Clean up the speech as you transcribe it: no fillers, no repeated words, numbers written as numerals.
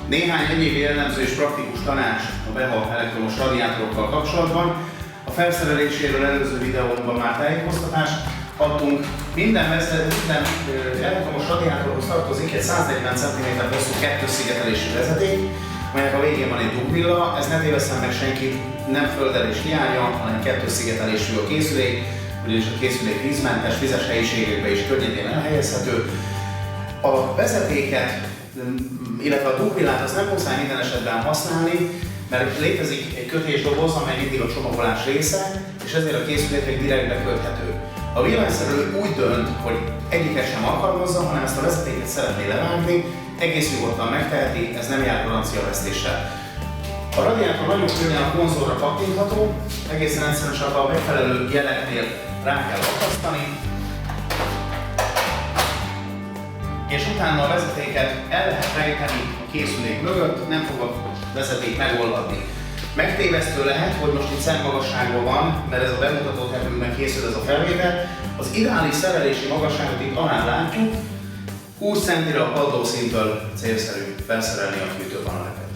Néhány egyéb jellemző és praktikus tanács a BEHA elektromos radiátorokkal kapcsolatban. A felszereléséről előző videónkban már tájékoztatást adtunk. Minden elektromos radiátorhoz tartozik egy 140 cm hosszú kettőszigetelésű vezeték, melynek a végén van egy dugvilla. Ez ne tévesszen meg senkit, nem földelés hiánya, hanem kettőszigetelésű a készülék, ugyanis a készülék vízmentes, vizes helyiségekben is könnyedén elhelyezhető. A vezetéket, illetve a dugvillát az nem muszáj minden esetben használni, mert létezik egy kötésdoboz, amely mindig a csomagolás része, és ezért a készülék direkt beköthető. A villanyszerelő úgy dönt, hogy egyiket sem alkalmazza, hanem ezt a vezetéket szeretné levágni, egész nyugodtan megteheti, ez nem jár garanciavesztéssel. A radiátor nagyon könnyen a konzolra kattintható, egészen egyszerűen csak a megfelelő jeleknél rá kell akasztani, és utána a vezetéket el lehet rejteni a készülék mögött, nem fog a vezeték megolvadni. Megtévesztő lehet, hogy most itt szemmagasságban van, mert ez a bemutató tervünkben készül ez a felvétel. Az ideális szerelési magasságot itt alá látjuk, 20 cm a padlószínttől célszerű felszerelni a fűtőpaneleket.